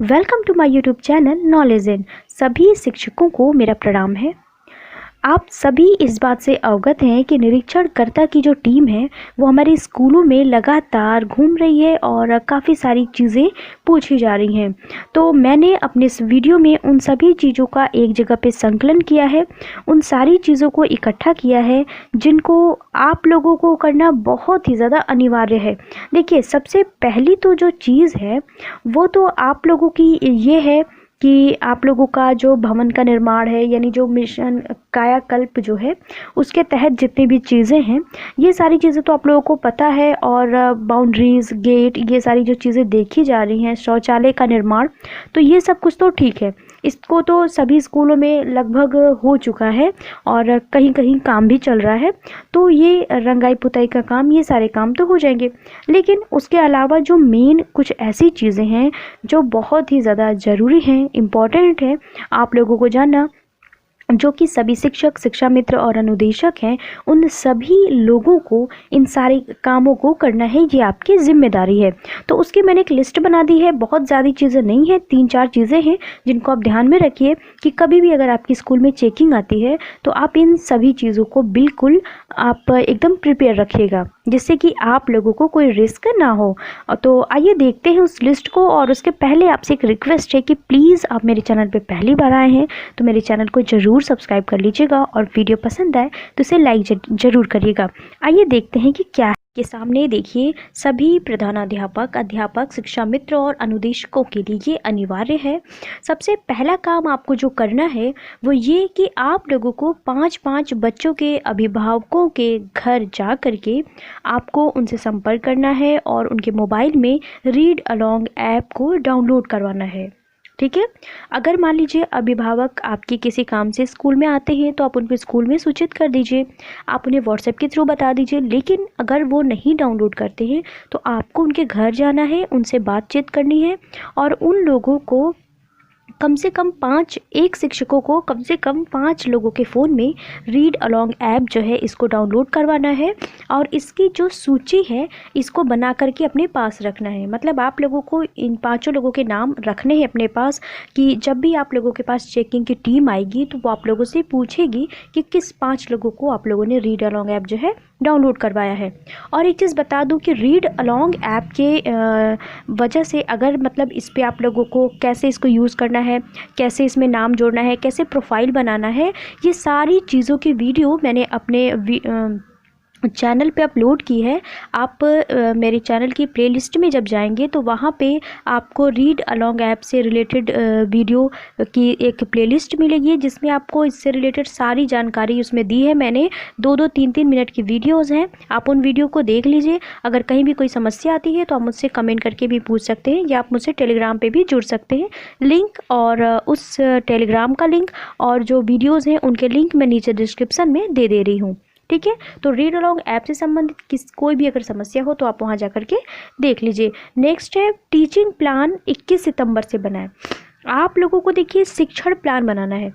Welcome to my YouTube channel knowledge in. सभी शिक्षकों को मेरा प्रणाम है। आप सभी इस बात से अवगत हैं कि निरीक्षणकर्ता की जो टीम है वो हमारे स्कूलों में लगातार घूम रही है और काफ़ी सारी चीज़ें पूछी जा रही हैं। तो मैंने अपने इस वीडियो में उन सभी चीज़ों का एक जगह पे संकलन किया है, उन सारी चीज़ों को इकट्ठा किया है जिनको आप लोगों को करना बहुत ही ज़्यादा अनिवार्य है। देखिए, सबसे पहली तो जो चीज़ है वो तो आप लोगों की ये है कि आप लोगों का जो भवन का निर्माण है, यानी जो मिशन कायाकल्प जो है उसके तहत जितनी भी चीज़ें हैं, ये सारी चीज़ें तो आप लोगों को पता है। और बाउंड्रीज़, गेट, ये सारी जो चीज़ें देखी जा रही हैं, शौचालय का निर्माण, तो ये सब कुछ तो ठीक है। इसको तो सभी स्कूलों में लगभग हो चुका है और कहीं कहीं काम भी चल रहा है। तो ये रंगाई पुताई का काम, ये सारे काम तो हो जाएंगे। लेकिन उसके अलावा जो मेन कुछ ऐसी चीज़ें हैं जो बहुत ही ज़्यादा ज़रूरी हैं, इम्पॉर्टेंट है आप लोगों को जानना, जो कि सभी शिक्षक, शिक्षा मित्र और अनुदेशक हैं, उन सभी लोगों को इन सारे कामों को करना है, ये आपकी जिम्मेदारी है। तो उसकी मैंने एक लिस्ट बना दी है। बहुत ज़्यादा चीज़ें नहीं है, 3-4 चीज़ें हैं जिनको आप ध्यान में रखिए कि कभी भी अगर आपकी स्कूल में चेकिंग आती है तो आप इन सभी चीज़ों को बिल्कुल आप एकदम प्रिपेयर रखिएगा, जिससे कि आप लोगों को कोई रिस्क ना हो। तो आइए देखते हैं उस लिस्ट को। और उसके पहले आपसे एक रिक्वेस्ट है कि प्लीज़, आप मेरे चैनल पे पहली बार आए हैं तो मेरे चैनल को ज़रूर सब्सक्राइब कर लीजिएगा और वीडियो पसंद आए तो इसे लाइक ज़रूर करिएगा। आइए देखते हैं कि क्या है। के सामने देखिए, सभी प्रधानाध्यापक, अध्यापक, शिक्षा मित्र और अनुदेशकों के लिए ये अनिवार्य है। सबसे पहला काम आपको जो करना है वो ये कि आप लोगों को 5-5 बच्चों के अभिभावकों के घर जा कर के आपको उनसे संपर्क करना है और उनके मोबाइल में रीड अलोंग ऐप को डाउनलोड करवाना है। ठीक है। अगर मान लीजिए अभिभावक आपके किसी काम से स्कूल में आते हैं तो आप उनको स्कूल में सूचित कर दीजिए, आप उन्हें व्हाट्सएप के थ्रू बता दीजिए। लेकिन अगर वो नहीं डाउनलोड करते हैं तो आपको उनके घर जाना है, उनसे बातचीत करनी है और उन लोगों को कम से कम 5, एक शिक्षकों को कम से कम 5 लोगों के फ़ोन में रीड अलोंग ऐप जो है इसको डाउनलोड करवाना है और इसकी जो सूची है इसको बना करके अपने पास रखना है। मतलब आप लोगों को इन 5 लोगों के नाम रखने हैं अपने पास, कि जब भी आप लोगों के पास चेकिंग की टीम आएगी तो वो आप लोगों से पूछेगी कि किस 5 लोगों को आप लोगों ने रीड अलोंग ऐप जो है डाउनलोड करवाया है। और एक चीज़ बता दूं कि रीड अलोंग ऐप के वजह से, अगर मतलब इस पे आप लोगों को कैसे इसको यूज़ करना है, कैसे इसमें नाम जोड़ना है, कैसे प्रोफाइल बनाना है, ये सारी चीज़ों की वीडियो मैंने अपने चैनल पे अपलोड की है। आप मेरे चैनल की प्लेलिस्ट में जब जाएंगे तो वहाँ पे आपको रीड अलोंग ऐप से रिलेटेड वीडियो की एक प्लेलिस्ट मिलेगी, जिसमें आपको इससे रिलेटेड सारी जानकारी उसमें दी है मैंने। 2-2, 3-3 मिनट की वीडियोज़ हैं, आप उन वीडियो को देख लीजिए। अगर कहीं भी कोई समस्या आती है तो आप मुझसे कमेंट करके भी पूछ सकते हैं, या आप मुझसे टेलीग्राम पे भी जुड़ सकते हैं। लिंक और उस टेलीग्राम का लिंक और जो वीडियोज़ हैं उनके लिंक मैं नीचे डिस्क्रिप्सन में दे रही हूँ। ठीक है। तो रीड अलोंग ऐप से संबंधित कोई भी अगर समस्या हो तो आप वहाँ जा कर के देख लीजिए। नेक्स्ट है, टीचिंग प्लान 21 सितंबर से बनाएं। आप लोगों को देखिए शिक्षण प्लान बनाना है,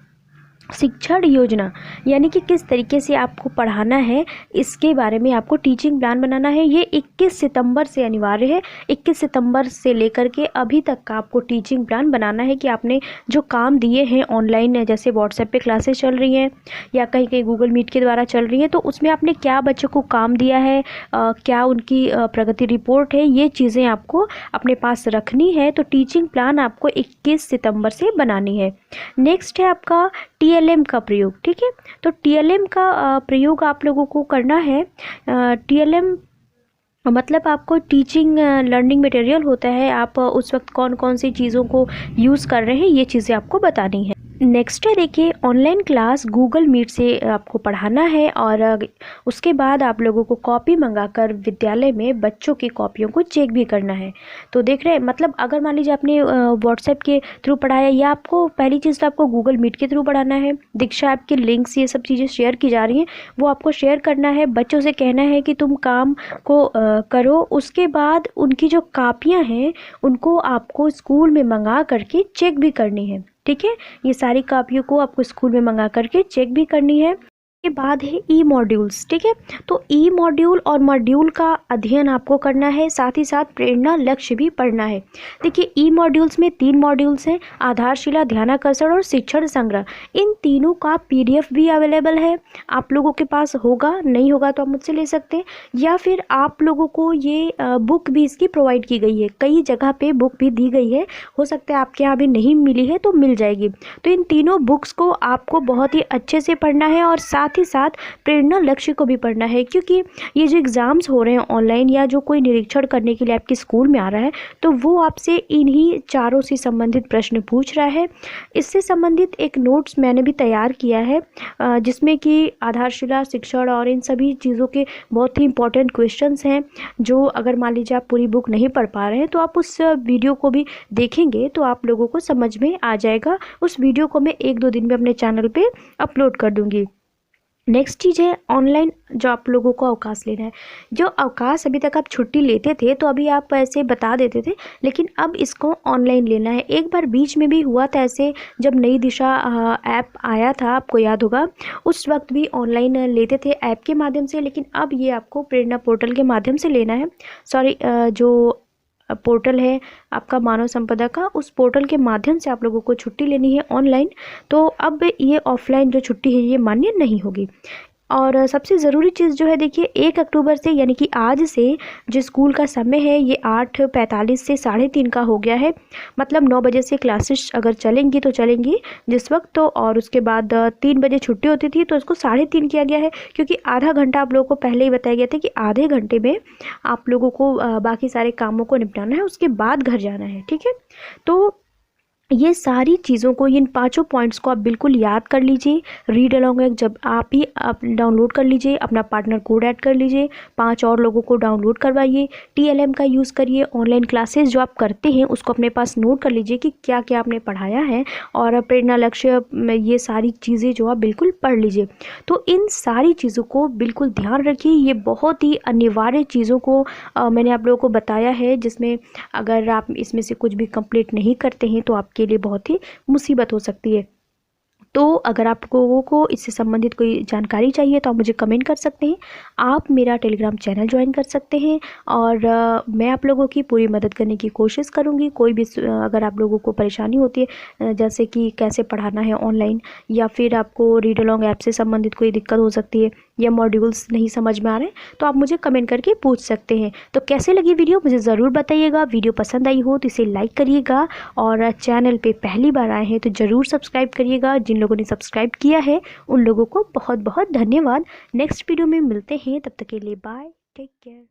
शिक्षण योजना, यानी कि किस तरीके से आपको पढ़ाना है, इसके बारे में आपको टीचिंग प्लान बनाना है। ये 21 सितंबर से अनिवार्य है। 21 सितंबर से लेकर के अभी तक का आपको टीचिंग प्लान बनाना है कि आपने जो काम दिए हैं ऑनलाइन, जैसे व्हाट्सएप पे क्लासेस चल रही हैं या कहीं कहीं गूगल मीट के द्वारा चल रही हैं, तो उसमें आपने क्या बच्चों को काम दिया है, क्या उनकी प्रगति रिपोर्ट है, ये चीज़ें आपको अपने पास रखनी है। तो टीचिंग प्लान आपको 21 सितंबर से बनानी है। नेक्स्ट है आपका TLM का प्रयोग। ठीक है। तो TLM का प्रयोग आप लोगों को करना है। TLM मतलब आपको टीचिंग लर्निंग मटेरियल होता है, आप उस वक्त कौन कौन सी चीज़ों को यूज़ कर रहे हैं, ये चीज़ें आपको बतानी है। नेक्स्ट है, देखिए, ऑनलाइन क्लास गूगल मीट से आपको पढ़ाना है और उसके बाद आप लोगों को कॉपी मंगाकर विद्यालय में बच्चों की कॉपियों को चेक भी करना है। तो देख रहे हैं, मतलब अगर मान लीजिए आपने व्हाट्सएप के थ्रू पढ़ाया, या आपको पहली चीज़ तो आपको गूगल मीट के थ्रू पढ़ाना है। दीक्षा ऐप के लिंक्स, ये सब चीज़ें शेयर की जा रही हैं, वो आपको शेयर करना है। बच्चों से कहना है कि तुम काम को करो। उसके बाद उनकी जो कापियाँ हैं उनको आपको स्कूल में मंगा करके चेक भी करनी है। ठीक है। ये सारी कापियों को आपको स्कूल में मंगा करके चेक भी करनी है। के बाद है ई मॉड्यूल्स। ठीक है, तो ई मॉड्यूल और मॉड्यूल का अध्ययन आपको करना है, साथ ही साथ प्रेरणा लक्ष्य भी पढ़ना है। देखिए, ई मॉड्यूल्स में 3 मॉड्यूल्स हैं, आधारशिला, ध्यानाकर्षण और शिक्षण संग्रह। इन तीनों का पीडीएफ भी अवेलेबल है, आप लोगों के पास होगा, नहीं होगा तो आप मुझसे ले सकते हैं, या फिर आप लोगों को ये बुक भी इसकी प्रोवाइड की गई है, कई जगह पे बुक भी दी गई है, हो सकता है आपके यहाँ भी नहीं मिली है तो मिल जाएगी। तो इन तीनों बुक्स को आपको बहुत ही अच्छे से पढ़ना है और साथ ही साथ प्रेरणा लक्ष्य को भी पढ़ना है, क्योंकि ये जो एग्ज़ाम्स हो रहे हैं ऑनलाइन या जो कोई निरीक्षण करने के लिए आपके स्कूल में आ रहा है, तो वो आपसे इन्हीं चारों से संबंधित प्रश्न पूछ रहा है। इससे संबंधित एक नोट्स मैंने भी तैयार किया है, जिसमें कि आधारशिला, शिक्षण और इन सभी चीज़ों के बहुत ही इंपॉर्टेंट क्वेश्चंस हैं, जो अगर मान लीजिए आप पूरी बुक नहीं पढ़ पा रहे हैं तो आप उस वीडियो को भी देखेंगे तो आप लोगों को समझ में आ जाएगा। उस वीडियो को मैं 1-2 दिन में अपने चैनल पे अपलोड कर दूंगी। नेक्स्ट चीज़ है ऑनलाइन जो आप लोगों को अवकाश लेना है। जो अवकाश अभी तक आप छुट्टी लेते थे तो अभी आप ऐसे बता देते थे, लेकिन अब इसको ऑनलाइन लेना है। एक बार बीच में भी हुआ था ऐसे, जब नई दिशा ऐप आया था, आपको याद होगा, उस वक्त भी ऑनलाइन लेते थे ऐप के माध्यम से, लेकिन अब ये आपको प्रेरणा पोर्टल के माध्यम से लेना है। सॉरी, जो पोर्टल है आपका मानव संपदा का, उस पोर्टल के माध्यम से आप लोगों को छुट्टी लेनी है ऑनलाइन। तो अब ये ऑफलाइन जो छुट्टी है ये मान्य नहीं होगी। और सबसे ज़रूरी चीज़ जो है, देखिए 1 अक्टूबर से यानी कि आज से जो स्कूल का समय है ये 8:45 से 3:30 का हो गया है। मतलब 9 बजे से क्लासेस अगर चलेंगी तो चलेंगी जिस वक्त, तो और उसके बाद 3 बजे छुट्टी होती थी तो उसको 3:30 किया गया है, क्योंकि आधा घंटा आप लोगों को पहले ही बताया गया था कि आधे घंटे में आप लोगों को बाकी सारे कामों को निपटाना है, उसके बाद घर जाना है। ठीक है, तो ये सारी चीज़ों को, इन 5 पॉइंट्स को आप बिल्कुल याद कर लीजिए। रीड अलोंग है, जब आप ही आप डाउनलोड कर लीजिए, अपना पार्टनर कोड ऐड कर लीजिए, 5 और लोगों को डाउनलोड करवाइए, TLM का यूज़ करिए। ऑनलाइन क्लासेस जो आप करते हैं उसको अपने पास नोट कर लीजिए कि क्या क्या आपने पढ़ाया है, और प्रेरणा लक्ष्य में ये सारी चीज़ें जो आप बिल्कुल पढ़ लीजिए। तो इन सारी चीज़ों को बिल्कुल ध्यान रखिए, ये बहुत ही अनिवार्य चीज़ों को मैंने आप लोगों को बताया है, जिसमें अगर आप इसमें से कुछ भी कंप्लीट नहीं करते हैं तो आपके लिए बहुत ही मुसीबत हो सकती है। तो अगर आप लोगों को इससे संबंधित कोई जानकारी चाहिए तो आप मुझे कमेंट कर सकते हैं। आप मेरा टेलीग्राम चैनल ज्वाइन कर सकते हैं, और मैं आप लोगों की पूरी मदद करने की कोशिश करूंगी। कोई भी अगर आप लोगों को परेशानी होती है, जैसे कि कैसे पढ़ाना है ऑनलाइन, या फिर आपको रीड अलोंग ऐप से संबंधित कोई दिक्कत हो सकती है, या मॉड्यूल्स नहीं समझ में आ रहे हैं, तो आप मुझे कमेंट करके पूछ सकते हैं। तो कैसे लगी वीडियो मुझे ज़रूर बताइएगा। वीडियो पसंद आई हो तो इसे लाइक करिएगा, और चैनल पे पहली बार आए हैं तो ज़रूर सब्सक्राइब करिएगा। जिन लोगों ने सब्सक्राइब किया है उन लोगों को बहुत बहुत धन्यवाद। नेक्स्ट वीडियो में मिलते हैं, तब तक के लिए बाय, टेक केयर।